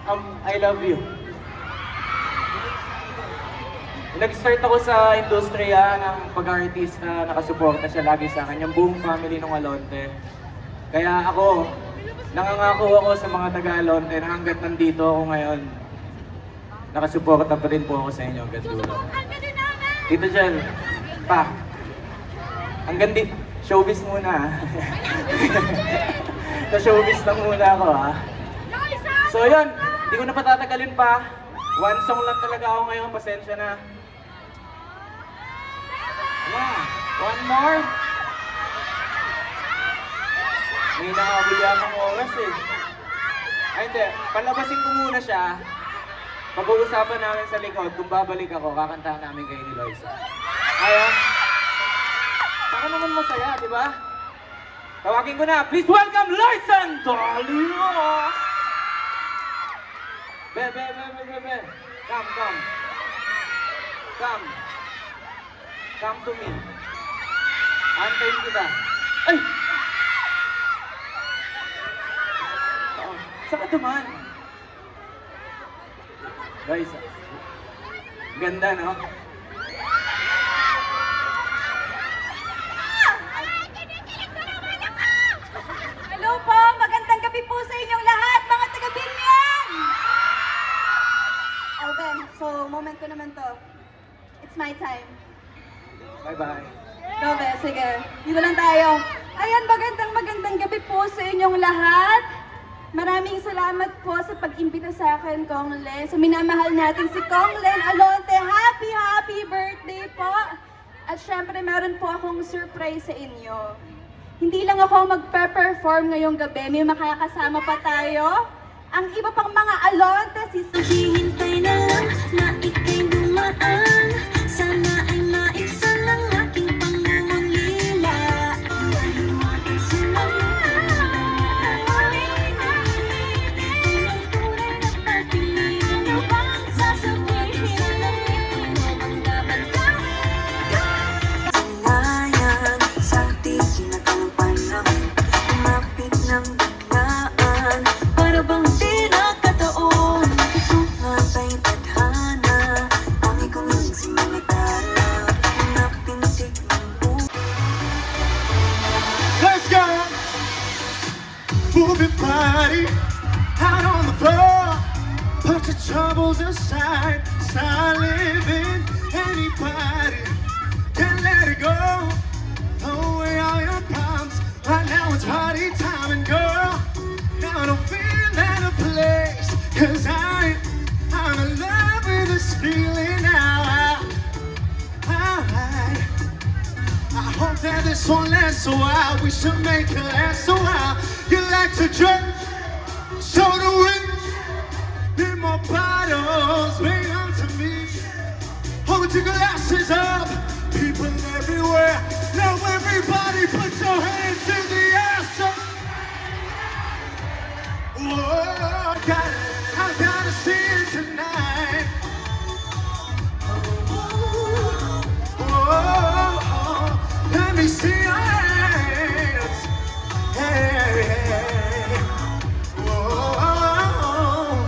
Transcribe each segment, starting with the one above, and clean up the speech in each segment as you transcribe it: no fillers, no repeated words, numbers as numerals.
I love you. Nag-start ako sa industriya ng pag-artista, nakasuporta siya lagi sa akin, yung buong family ng Alonte. Kaya ako, nangangako ako sa mga taga-Alonte na hanggat nandito ako ngayon, nakasuporta pa rin po ako sa inyo hanggang dulo. Tito Jel, pa, hanggang showbiz muna. Sa showbiz lang muna ako ha. So yun, hindi ko na patatagalin pa. One song lang talaga ako ngayon, pasensya na. One more. May nakabuli akong oras eh. Ay hindi, palabasin ko muna siya. Pag-uusapan namin sa likod, kung babalik ako, kakantahan namin kayo ni Loisa. Kaya? Baka naman masaya, di ba? Tawagin ko na, please welcome Loisa Antonio! Be. Come. Come to me. Antayin kita. Ay! Oh, saan ka duman? Guys, ganda no? Hello po! Magandang gabi po sa inyong lahat, mga taga-Binyan! Alvin, so moment ko naman to. It's my time. Bye-bye. Go, Be. Sige. Dito lang tayo. Ayan, magandang gabi po sa inyong lahat. Maraming salamat po sa pag-imbita sa akin, Kong Len. Sa minamahal natin si Kong Len Alonte. Happy birthday po! At syempre, meron po akong surprise sa inyo. Hindi lang ako magpe-perform ngayong gabi. May makakasama pa tayo. Ang iba pang mga Alonte, Hihintay na lang na ika'y dumaan. Sana ay maisa ng aking pangungulila. Mahiwain sila tunay na pagpili. Ano bang sasabihin? Ano bang dapat gawin? Sanayan sa di kinakalampanan. Umapit ng biglaan. Para bang di nakataon. Ito nga ba'y tadhana? Ang ikong simangatala. Napintig ng buhay. Let's go! Move your body out on the floor. Put your troubles aside. Start living. Anybody can let it go. Throw away all your problems. Right now it's party time, and girl, now I don't feel out of place. 'Cause I'm in love with this feeling now. I hope that this won't last a while. We should make it last a while. You like to drink, so do we. Need more bottles, bring them to me. Hold your glasses up, people everywhere. Now everybody put your hands in the air. So, whoa, I gotta see it tonight. Whoa, let me see your hands. Hey, whoa,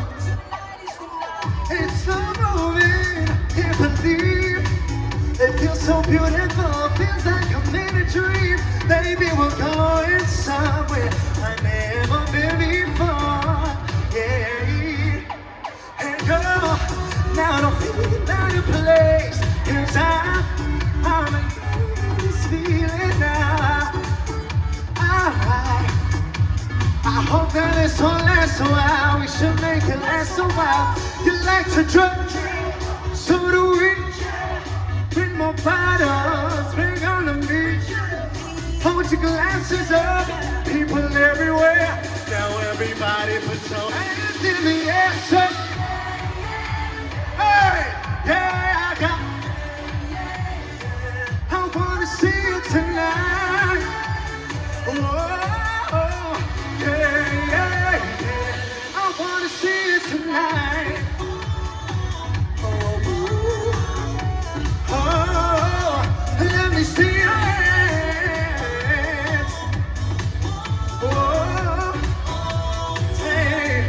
it's so moving, can't believe. It feels so beautiful, feels like I'm in a dream. Baby, we're going somewhere I've never been before. Yeah, and girl, now I don't feel out of place. 'Cause I'm in this feeling now. I hope that this won't last a while. We should make it last a while. You like to drink, so do we. Bring more bottles, bring on to me. Hold your glasses up, people everywhere. Now everybody put your hands in the air. Say, hey, yeah, I wanna see you tonight. Whoa, yeah. I wanna see you tonight. Oh, let me see your hands. Oh, hey,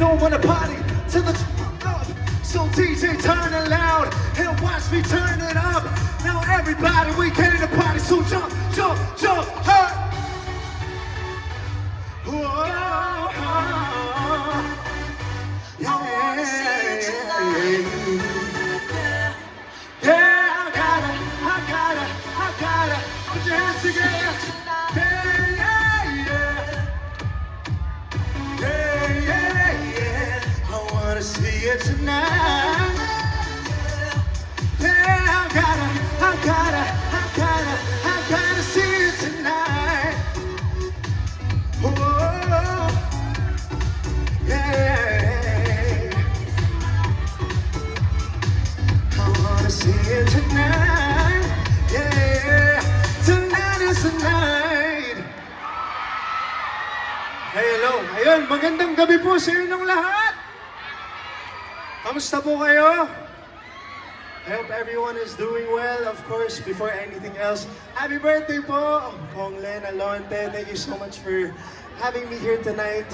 don't wanna party till the fuck up. So DJ, turn it loud and watch me turn it up. Now everybody, we came to party, so jump, jump, jump, hey! Whoa, yeah, I gotta, put your hands together. I wanna see it tonight. Yeah, I gotta see it tonight. Whoa, yeah. I wanna see it tonight. Yeah, tonight is the night. Hello, ayun, magandang gabi po sa inyong lahat. Kamusta po kayo? I hope everyone is doing well. Of course, before anything else, happy birthday po, Konglen Alonte. Thank you so much for having me here tonight.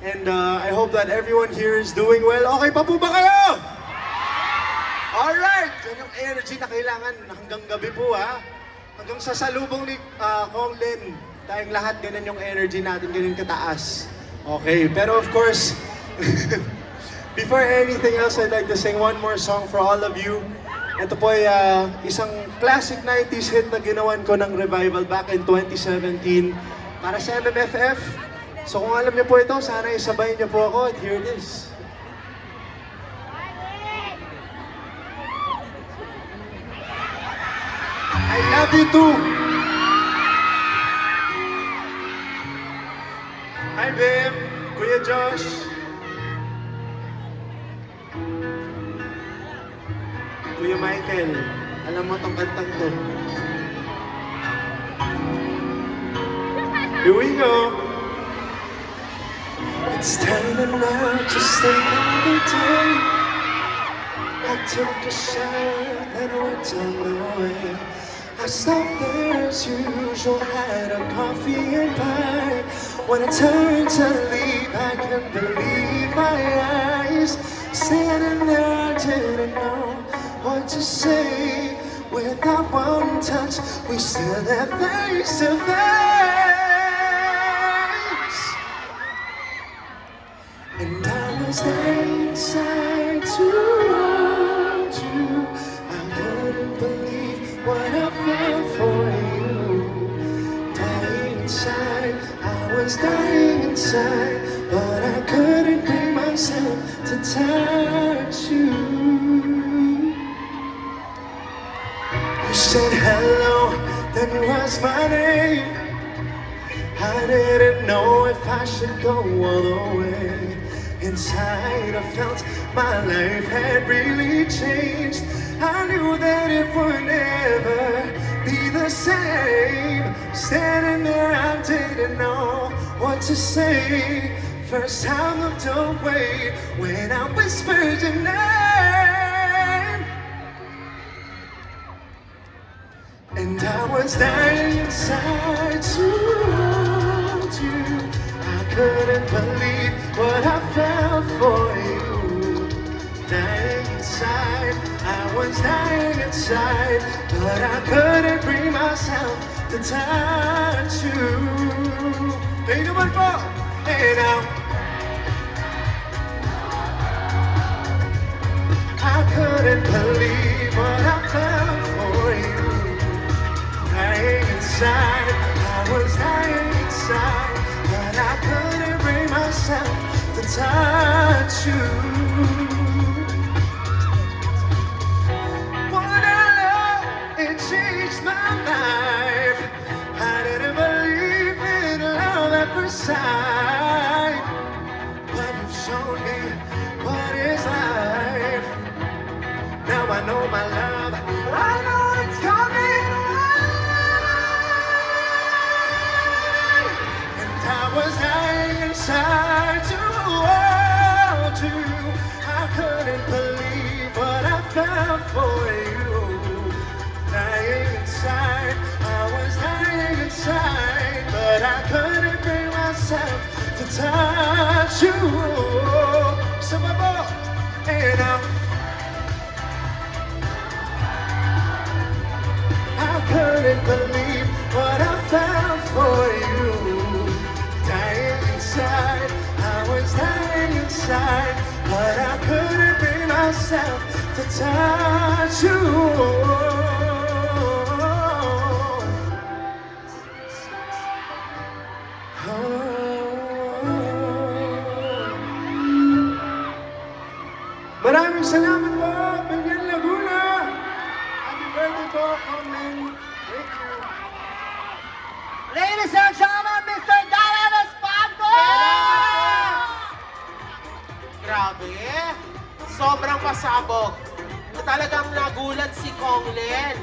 And I hope that everyone here is doing well. Okay pa po ba kayo? Alright! Yan yung energy na kailangan hanggang gabi po ha. Hanggang sa salubong ni Konglen. Tayong lahat, ganun yung energy natin, ganun kataas. Okay, pero of course, before anything else, I'd like to sing one more song for all of you. Ito po ay isang classic 90s hit na ginawan ko ng revival back in 2017 para sa MMFF. So kung alam niyo po ito, sana isabay niyo po ako. And here it is. I love you too. Hi, babe. Kuya Josh. Kuya Michael, alam mo tong kantang to. Here we go. It's time now, just another day. I took a shower and went on the way. I stopped there as usual, had a coffee and pie. When I turned to leave, I couldn't believe my eyes. Standing there, I didn't know what to say. Without one touch, we stood there face to face. And I was there inside to hold you. I couldn't believe what I felt for you. Dying inside, I was dying inside, but I couldn't bring myself to touch you. You said hello, then was my name. I didn't know if I should go all the way. Inside I felt my life had really changed. I knew that it would never be the same. Standing there, I didn't know what to say. First time looked away when I whispered your name. And I was dying inside to hold you. I couldn't believe what I felt for you. Dying inside, I was dying inside, but I couldn't bring myself to touch you. Hey, naman po! Hey, now! I couldn't believe what I felt for you. Dying inside, I was dying inside, but I couldn't bring myself to touch you. What I love, it changed my life. I didn't believe in love at first sight, but you've shown me what is life. Now I know my love, I know it's coming. I was dying inside to hold you. I couldn't believe what I felt for you. Dying inside, I was dying inside, but I couldn't bring myself to touch you. And I couldn't believe what I found for you. Dying inside, I was dying inside, but I couldn't bring myself to touch you. Maraming salamat po, Miguel Laguna. Happy birthday po, Carmen. Thank you. Ladies and gentlemen, Mr. Darren Espanto! Grabe, sobrang pasabog. Talagang nagulat si Kong Len.